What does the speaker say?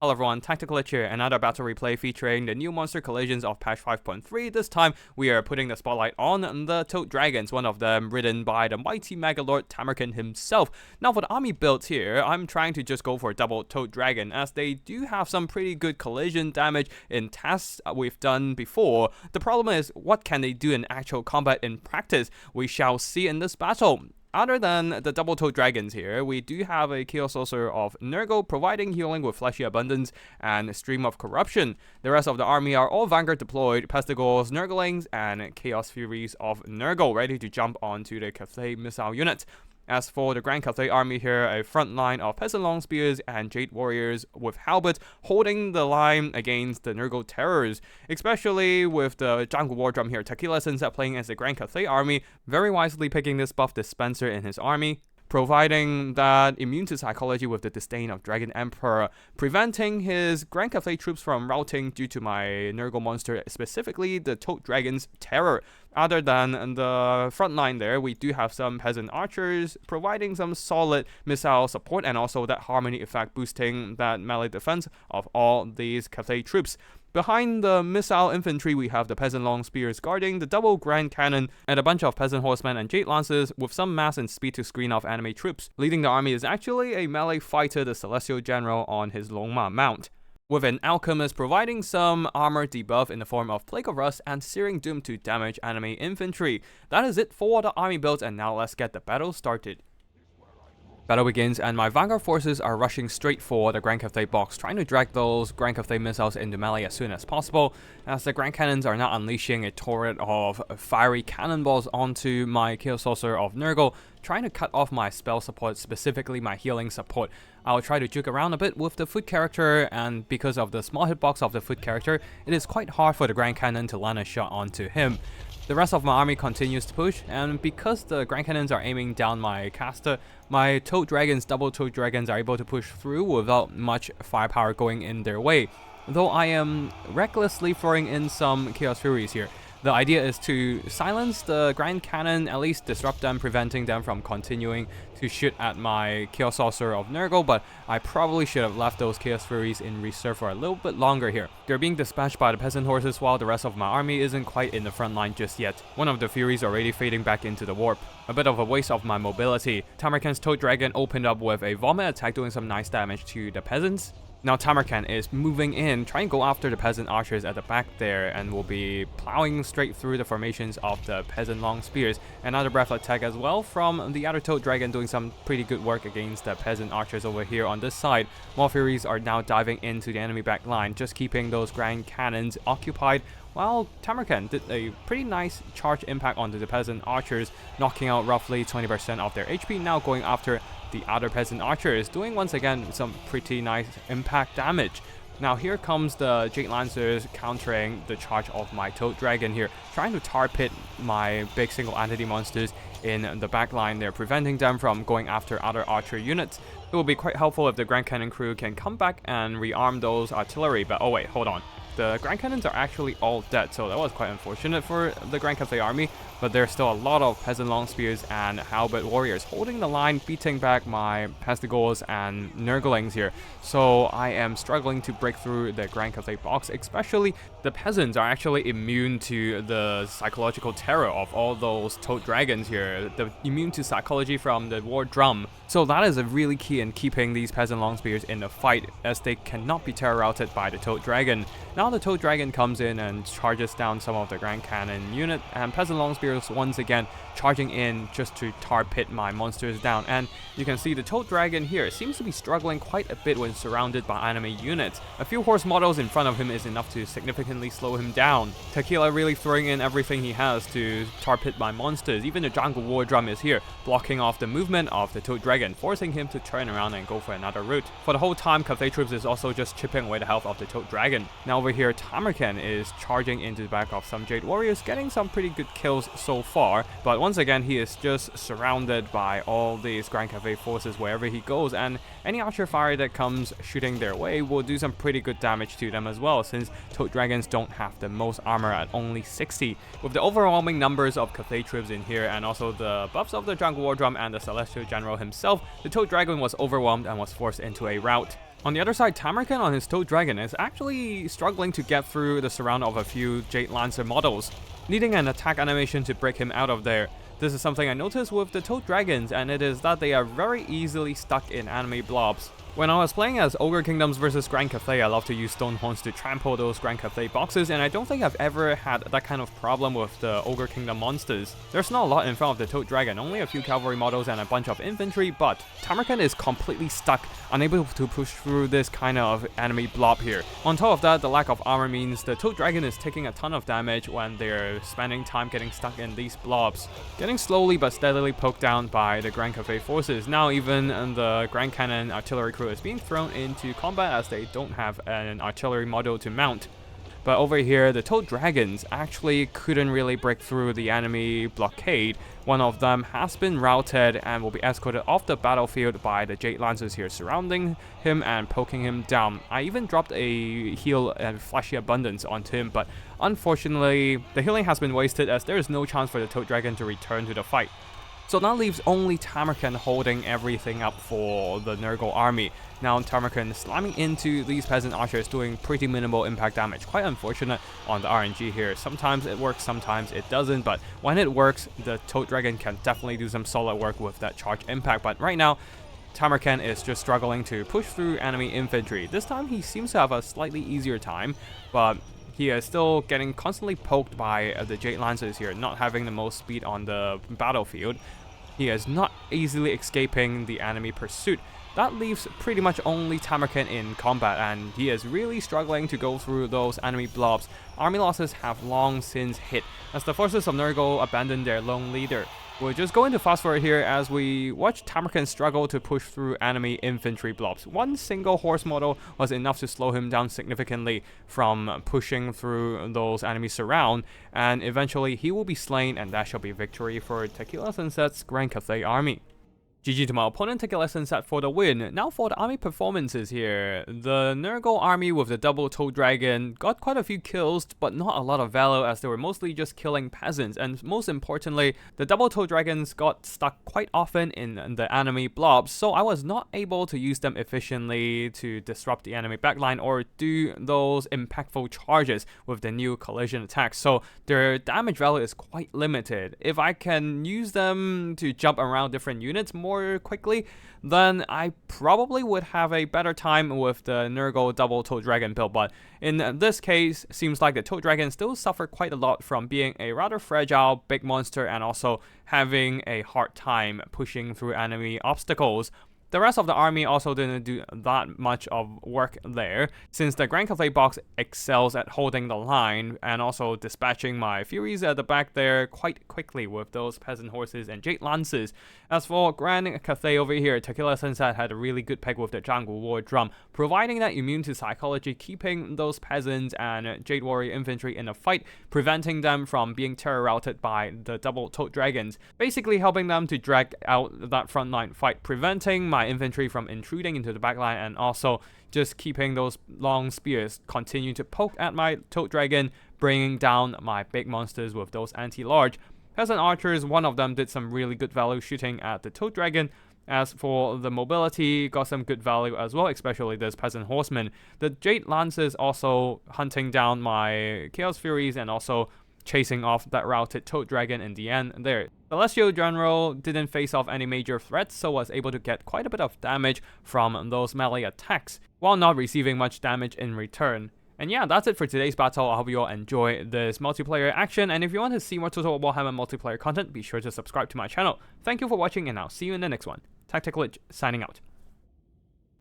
Hello everyone, Tactical Glitch here, another battle replay featuring the new monster collisions of patch 5.3. This time, we are putting the spotlight on the Toad Dragons, one of them ridden by the mighty Megalord Tamarkin himself. Now for the army builds here, I'm trying to just go for a double Toad Dragon, as they do have some pretty good collision damage in tests we've done before. The problem is, what can they do in actual combat in practice? We shall see in this battle. Other than the double Toad Dragons here, we do have a Chaos Sorcerer of Nurgle providing healing with Fleshy Abundance and Stream of Corruption. The rest of the army are all Vanguard deployed, Pestigors, Nurglings, and Chaos Furies of Nurgle ready to jump onto the Cathay missile unit. As for the Grand Cathay army here, a front line of Peasant Long Spears and Jade Warriors with Halberds holding the line against the Nurgle Terrors, especially with the Jungle War Drum here. Tequila ends up playing as the Grand Cathay army, very wisely picking this buff dispenser in his army, providing that immune to psychology with the disdain of Dragon Emperor, preventing his Grand Cathay troops from routing due to my Nurgle monster, specifically the Toad Dragon's terror. Other than the front line there, we do have some Peasant Archers providing some solid missile support and also that harmony effect boosting that melee defense of all these Cathay troops. Behind the missile infantry, we have the Peasant Long Spears guarding the double Grand Cannon and a bunch of Peasant Horsemen and Jade Lancers with some mass and speed to screen off enemy troops. Leading the army is actually a melee fighter, the Celestial General, on his Longma mount, with an Alchemist providing some armor debuff in the form of Plague of Rust and Searing Doom to damage enemy infantry. That is it for the army builds, and now let's get the battle started. Battle begins, and my Vanguard forces are rushing straight for the Grand Cathay box, trying to drag those Grand Cathay missiles into melee as soon as possible, as the Grand Cannons are now unleashing a torrent of fiery cannonballs onto my Chaos Sorcerer of Nurgle, trying to cut off my spell support, specifically my healing support. I'll try to juke around a bit with the foot character, and because of the small hitbox of the foot character, it is quite hard for the Grand Cannon to land a shot onto him. The rest of my army continues to push, and because the Grand Cannons are aiming down my caster, my Toad Dragons, double Toad Dragons, are able to push through without much firepower going in their way. Though I am recklessly throwing in some Chaos Furies here. The idea is to silence the Grand Cannon, at least disrupt them, preventing them from continuing to shoot at my Chaos Sorcerer of Nurgle, but I probably should have left those Chaos Furies in reserve for a little bit longer here. They're being dispatched by the Peasant Horses while the rest of my army isn't quite in the front line just yet. One of the Furies already fading back into the warp. A bit of a waste of my mobility. Tamarkin's Toad Dragon opened up with a Vomit attack doing some nice damage to the Peasants. Now Tamarkin is moving in, trying to go after the Peasant Archers at the back there, and will be plowing straight through the formations of the Peasant Long Spears. Another breath attack as well from the other Toad Dragon, doing some pretty good work against the Peasant Archers over here on this side. More Furies are now diving into the enemy back line, just keeping those Grand Cannons occupied, while Tamarkin did a pretty nice charge impact onto the Peasant Archers, knocking out roughly 20% of their HP, now going after the other Peasant Archers, doing once again some pretty nice impact damage. Now here comes the Jade Lancers countering the charge of my Toad Dragon here, trying to tar pit my big single entity monsters in the back line there, preventing them from going after other archer units. It will be quite helpful if the Grand Cannon crew can come back and rearm those artillery, but oh wait, hold on. The Grand Cannons are actually all dead, so that was quite unfortunate for the Grand Cathay army, but there's still a lot of Peasant Long Spears and Halberd Warriors holding the line, beating back my Pestigors and Nurglings here. So I am struggling to break through the Grand Cathay box, especially the Peasants are actually immune to the psychological terror of all those Toad Dragons here, the immune to psychology from the War Drum. So that is a really key in keeping these Peasant Long Spears in the fight, as they cannot be terror routed by the Toad Dragon. Now the Toad Dragon comes in and charges down some of the Grand Cannon unit, and Peasant Long Spears once again charging in just to tar pit my monsters down. And you can see the Toad Dragon here seems to be struggling quite a bit when surrounded by enemy units. A few horse models in front of him is enough to significantly slow him down. Tequila really throwing in everything he has to tar pit my monsters. Even the Jungle War Drum is here, blocking off the movement of the Toad Dragon, forcing him to turn around and go for another route. For the whole time, Cathay troops is also just chipping away the health of the Toad Dragon. Now over here, Tamarkin is charging into the back of some Jade Warriors, getting some pretty good kills so far, but once again he is just surrounded by all these Grand Cathay forces wherever he goes, and any archer fire that comes shooting their way will do some pretty good damage to them as well, since Toad Dragons don't have the most armor at only 60. With the overwhelming numbers of Cathay troops in here, and also the buffs of the Jungle War Drum and the Celestial General himself, the Toad Dragon was overwhelmed and was forced into a rout. On the other side, Tamarkin on his Toad Dragon is actually struggling to get through the surround of a few Jade Lancer models, needing an attack animation to break him out of there. This is something I noticed with the Toad Dragons, and it is that they are very easily stuck in enemy blobs. When I was playing as Ogre Kingdoms versus Grand Cathay, I love to use Stone Horns to trample those Grand Cathay boxes, and I don't think I've ever had that kind of problem with the Ogre Kingdom monsters. There's not a lot in front of the Toad Dragon, only a few cavalry models and a bunch of infantry, but Tamarkin is completely stuck, unable to push through this kind of enemy blob here. On top of that, the lack of armor means the Toad Dragon is taking a ton of damage when they're spending time getting stuck in these blobs, getting slowly but steadily poked down by the Grand Cathay forces. Now even the Grand Cannon artillery crew is being thrown into combat as they don't have an artillery model to mount. But over here, the Toad Dragons actually couldn't really break through the enemy blockade. One of them has been routed and will be escorted off the battlefield by the Jade Lancers here, surrounding him and poking him down. I even dropped a heal and Flashy Abundance onto him, but unfortunately, the healing has been wasted as there is no chance for the Toad Dragon to return to the fight. So that leaves only Tamarkin holding everything up for the Nurgle army. Now Tamarkin slamming into these peasant archers, doing pretty minimal impact damage. Quite unfortunate on the RNG here. Sometimes it works, sometimes it doesn't, but when it works, the Toad Dragon can definitely do some solid work with that charge impact. But right now, Tamarkin is just struggling to push through enemy infantry. This time he seems to have a slightly easier time, but he is still getting constantly poked by the Jade Lancers here, not having the most speed on the battlefield. He is not easily escaping the enemy pursuit. That leaves pretty much only Tamarkin in combat, and he is really struggling to go through those enemy blobs. Army losses have long since hit, as the forces of Nurgle abandoned their lone leader. We're just going to fast forward here as we watch Tamarkin struggle to push through enemy infantry blobs. One single horse model was enough to slow him down significantly from pushing through those enemies surround, and eventually he will be slain, and that shall be victory for Tequila Sunset's Grand Cathay army. GG to my opponent, Tequila Sunset for the win. Now for the army performances here. The Nurgle army with the double Toad Dragon got quite a few kills, but not a lot of value as they were mostly just killing peasants. And most importantly, the double Toad Dragons got stuck quite often in the enemy blobs, so I was not able to use them efficiently to disrupt the enemy backline or do those impactful charges with the new collision attacks. So their damage value is quite limited. If I can use them to jump around different units more quickly, then I probably would have a better time with the Nurgle double Toad Dragon build. But in this case, seems like the Toad Dragon still suffer quite a lot from being a rather fragile big monster and also having a hard time pushing through enemy obstacles. The rest of the army also didn't do that much of work there, since the Grand Cathay box excels at holding the line and also dispatching my Furies at the back there quite quickly with those peasant horses and Jade Lances. As for Grand Cathay over here, Tequila Sunset had a really good peg with the Jungle War Drum, providing that immune to psychology, keeping those peasants and Jade Warrior infantry in a fight, preventing them from being terror routed by the double Toad Dragons, basically helping them to drag out that frontline fight, preventing my infantry from intruding into the backline, and also just keeping those long spears continue to poke at my Toad Dragon, bringing down my big monsters with those anti-large. Peasant archers, one of them did some really good value shooting at the Toad Dragon. As for the mobility, got some good value as well, especially this peasant horseman. The Jade Lancers also hunting down my Chaos Furies and also chasing off that routed Toad Dragon in the end there. Celestial General didn't face off any major threats, so was able to get quite a bit of damage from those melee attacks, while not receiving much damage in return. And yeah, that's it for today's battle. I hope you all enjoy this multiplayer action, and if you want to see more Total Warhammer multiplayer content, be sure to subscribe to my channel. Thank you for watching, and I'll see you in the next one. Tactical Lich, signing out.